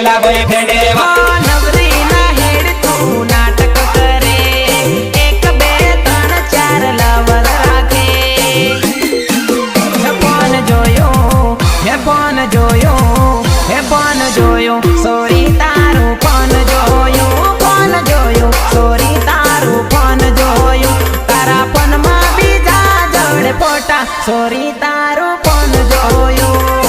પેલા બોયફ્રેન્ડ નવરી ના હેડ તું નાટક કરે 1 2 3 4 લવર રાખે ફોન જોયો સોરી તારું ફોન જોયું સોરી તારું ફોન જોયું તારા ફોનમાં બીજા જોડે ફોટા સોરી તારું ફોન જોયું